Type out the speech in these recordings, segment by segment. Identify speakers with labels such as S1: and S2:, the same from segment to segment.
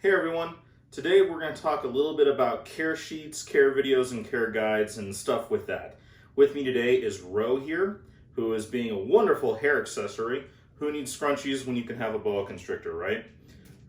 S1: Hey everyone, today we're going to talk a little bit about care sheets, care videos, and care guides and stuff with that. With me today is Ro here, who is being a wonderful hair accessory. Who needs scrunchies when you can have a boa constrictor, right?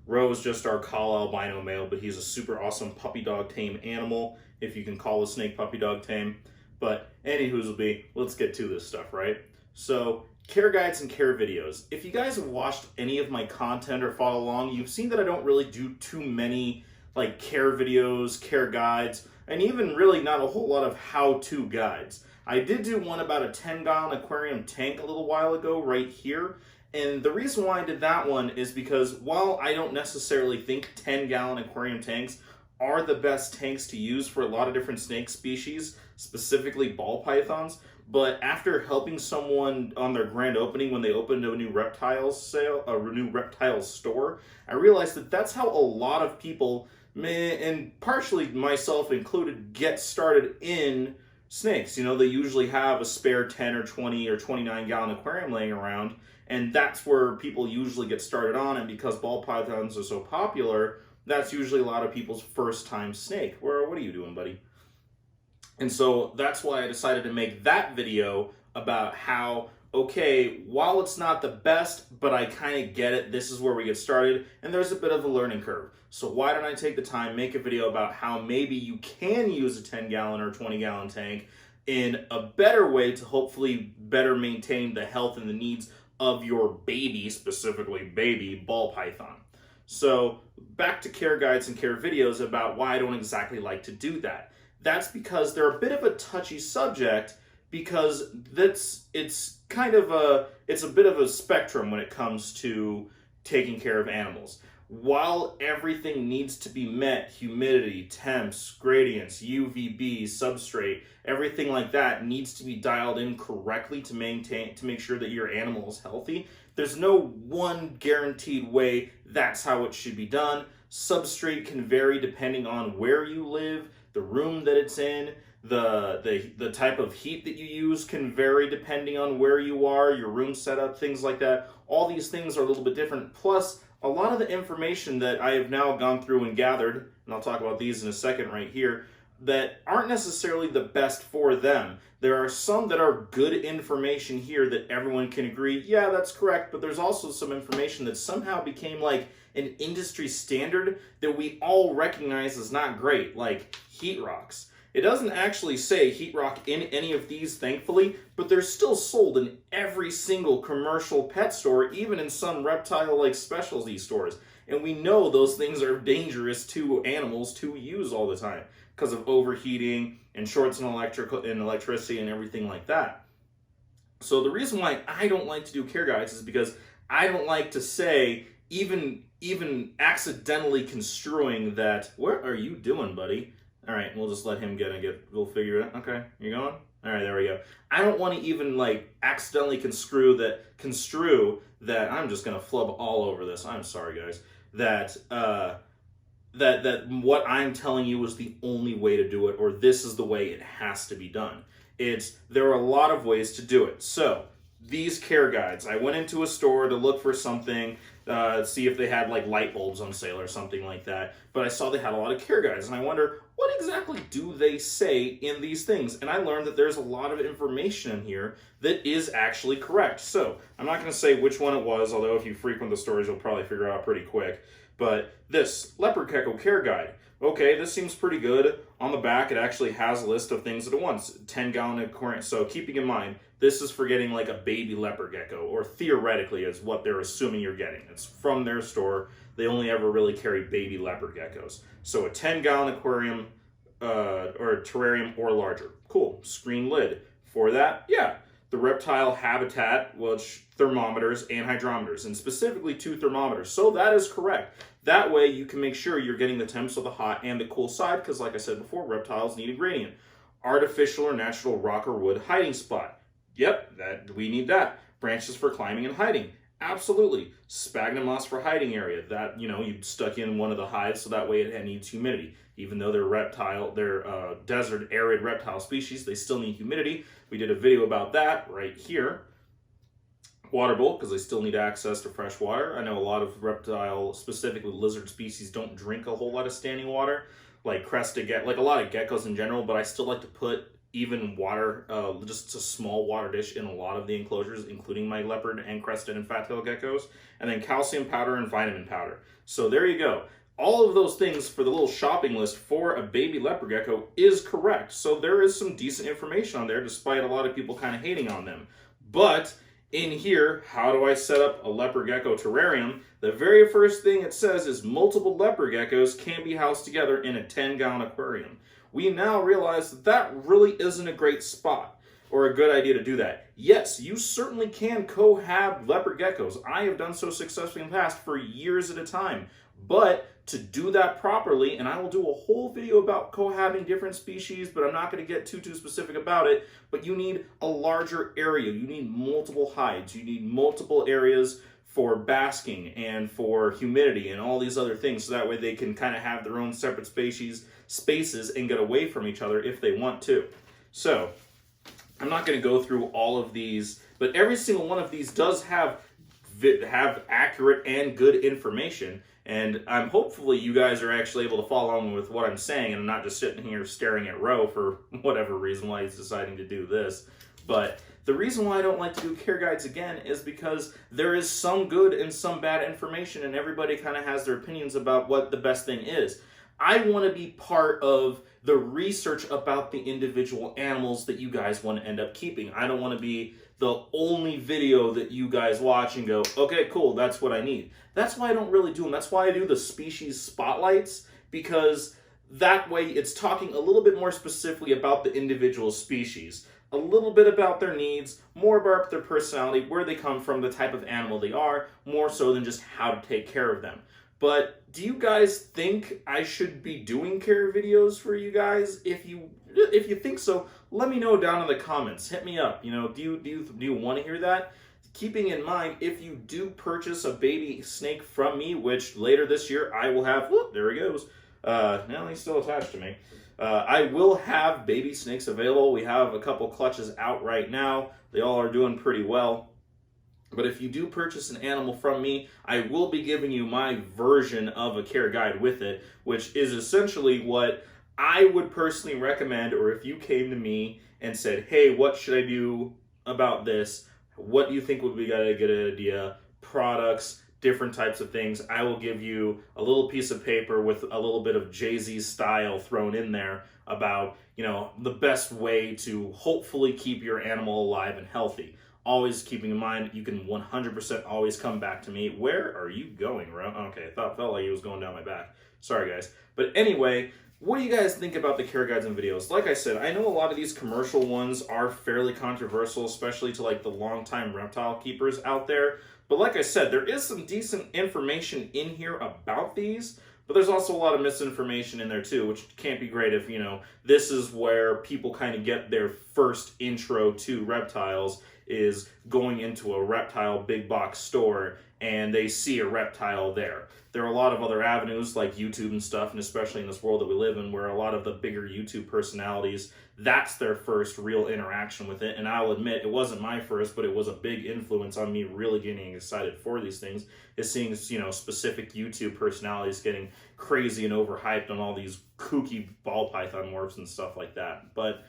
S1: Ro is just our call albino male, but he's a super awesome puppy dog tame animal, if you can call a snake puppy dog tame. But anywho's, let's get to this stuff, right? So, care guides and care videos. If you guys have watched any of my content or follow along, you've seen that I don't really do too many like care videos, care guides, and even really not a whole lot of how-to guides. I did do one about a 10-gallon aquarium tank a little while ago right here. And the reason why I did that one is because while I don't necessarily think 10-gallon aquarium tanks are the best tanks to use for a lot of different snake species, specifically ball pythons, but after helping someone on their grand opening when they opened a new reptiles store, I realized that that's how a lot of people, and partially myself included, get started in snakes. You know, they usually have a spare 10 or 20 or 29-gallon aquarium laying around, and that's where people usually get started on. And because ball pythons are so popular, that's usually a lot of people's first time snake. What are you doing, buddy? And so that's why I decided to make that video about how, okay, while it's not the best, but I kind of get it, this is where we get started, and there's a bit of a learning curve. So why don't I take the time, make a video about how maybe you can use a 10-gallon or 20-gallon tank in a better way to hopefully better maintain the health and the needs of your baby, specifically baby, ball python. So back to care guides and care videos about why I don't exactly like to do that. That's because they're a bit of a touchy subject, because it's a bit of a spectrum when it comes to taking care of animals. While everything needs to be met, humidity, temps, gradients, UVB, substrate, everything like that needs to be dialed in correctly to make sure that your animal is healthy. There's no one guaranteed way that's how it should be done. Substrate can vary depending on where you live, the room that it's in, the type of heat that you use can vary depending on where you are, your room setup, things like that. All these things are a little bit different. Plus, a lot of the information that I have now gone through and gathered, and I'll talk about these in a second right here, that aren't necessarily the best for them. There are some that are good information here that everyone can agree, yeah, that's correct, but there's also some information that somehow became like an industry standard that we all recognize as not great, like heat rocks. It doesn't actually say heat rock in any of these, thankfully, but they're still sold in every single commercial pet store, even in some reptile-like specialty stores. And we know those things are dangerous to animals to use all the time because of overheating and shorts in electricity and everything like that. So the reason why I don't like to do care guides is because I don't like to say, even accidentally construing that, what are you doing, buddy? All right, we'll just let him we'll figure it out. Okay, you going? All right, there we go. I don't want to even like accidentally construe that I'm just gonna flub all over this. I'm sorry, guys. That what I'm telling you is the only way to do it, or this is the way it has to be done. There are a lot of ways to do it. So these care guides, I went into a store to look for something, see if they had like light bulbs on sale or something like that. But I saw they had a lot of care guides, and I wonder, what exactly do they say in these things? And I learned that there's a lot of information in here that is actually correct. So I'm not going to say which one it was, although if you frequent the stores, you'll probably figure it out pretty quick. But this leopard gecko care guide. Okay, this seems pretty good. On the back, it actually has a list of things that it wants. 10-gallon aquarium. So keeping in mind, this is for getting like a baby leopard gecko, or theoretically is what they're assuming you're getting. It's from their store. They only ever really carry baby leopard geckos. So a 10-gallon aquarium or terrarium or larger. Cool. Screen lid. For that, yeah. The reptile habitat, which thermometers and hydrometers, and specifically 2 thermometers. So that is correct. That way you can make sure you're getting the temps of the hot and the cool side, because like I said before, reptiles need a gradient. Artificial or natural rock or wood hiding spot. Yep, we need that. Branches for climbing and hiding. Absolutely. Sphagnum moss for hiding area. That, you stuck in one of the hides so that way it needs humidity. Even though they're desert arid reptile species, they still need humidity. We did a video about that right here. water bowl because they still need access to fresh water. I know a lot of reptile, specifically lizard species, don't drink a whole lot of standing water, like crested like a lot of geckos in general, but I still like to put even water, just a small water dish in a lot of the enclosures, including my leopard and crested and fat-tailed geckos, and then calcium powder and vitamin powder. So there you go. All of those things for the little shopping list for a baby leopard gecko is correct. So there is some decent information on there, despite a lot of people kind of hating on them. But in here, how do I set up a leopard gecko terrarium? The very first thing it says is multiple leopard geckos can be housed together in a 10-gallon aquarium. We now realize that that really isn't a great spot or a good idea to do that. Yes, you certainly can cohab leopard geckos. I have done so successfully in the past for years at a time. But to do that properly, and I will do a whole video about cohabiting different species, but I'm not going to get too specific about it, but you need a larger area. You need multiple hides. You need multiple areas for basking and for humidity and all these other things, so that way they can kind of have their own separate spaces and get away from each other if they want to. So I'm not going to go through all of these, but every single one of these does have accurate and good information. And hopefully you guys are actually able to follow on with what I'm saying, and I'm not just sitting here staring at Ro for whatever reason why he's deciding to do this. But the reason why I don't like to do care guides again is because there is some good and some bad information, and everybody kind of has their opinions about what the best thing is. I want to be part of the research about the individual animals that you guys want to end up keeping. I don't want to be the only video that you guys watch and go, okay, cool, that's what I need. That's why I don't really do them. That's why I do the species spotlights, because that way it's talking a little bit more specifically about the individual species, a little bit about their needs, more about their personality, where they come from, the type of animal they are, more so than just how to take care of them. But do you guys think I should be doing care videos for you guys? If you think so, let me know down in the comments. Hit me up. You know, do you want to hear that? Keeping in mind, if you do purchase a baby snake from me, which later this year I will have, whoop, there he goes. Now he's still attached to me. I will have baby snakes available. We have a couple clutches out right now. They all are doing pretty well. But if you do purchase an animal from me, I will be giving you my version of a care guide with it, which is essentially what I would personally recommend. Or if you came to me and said, hey, what should I do about this? What do you think would be a good idea? Products, different types of things. I will give you a little piece of paper with a little bit of Jay-Z style thrown in there about, you know, the best way to hopefully keep your animal alive and healthy. Always keeping in mind, you can 100% always come back to me. Where are you going, Ro? Okay, felt like he was going down my back. Sorry, guys. But anyway, what do you guys think about the care guides and videos? Like I said, I know a lot of these commercial ones are fairly controversial, especially to like the longtime reptile keepers out there. But like I said, there is some decent information in here about these, but there's also a lot of misinformation in there too, which can't be great if, you know, this is where people kind of get their first intro to reptiles, is going into a reptile big box store and they see a reptile there. There are a lot of other avenues like YouTube and stuff, and especially in this world that we live in, where a lot of the bigger YouTube personalities, that's their first real interaction with it. And I'll admit, it wasn't my first, but it was a big influence on me really getting excited for these things, is seeing, you know, specific YouTube personalities getting crazy and overhyped on all these kooky ball python morphs and stuff like that. But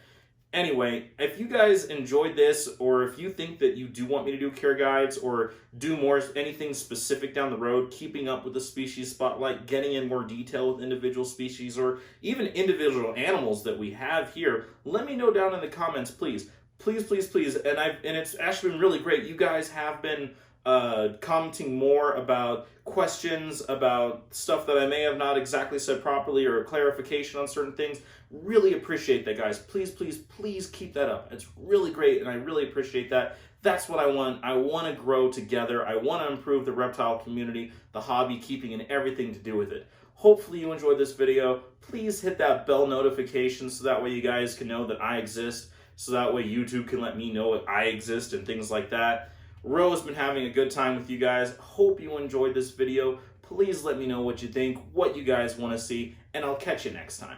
S1: anyway, if you guys enjoyed this, or if you think that you do want me to do care guides or do more anything specific down the road, keeping up with the species spotlight, getting in more detail with individual species or even individual animals that we have here, let me know down in the comments, please. Please, please, please. And it's actually been really great. You guys have been commenting more about questions, about stuff that I may have not exactly said properly, or clarification on certain things. Really appreciate that, guys. Please, please, please keep that up. It's really great, and I really appreciate that. That's what I want. I want to grow together. I want to improve the reptile community, the hobby keeping, and everything to do with it. Hopefully you enjoyed this video. Please hit that bell notification so that way you guys can know that I exist, so that way YouTube can let me know that I exist and things like that. Ro's been having a good time with you guys. Hope you enjoyed this video. Please let me know what you think, what you guys want to see, and I'll catch you next time.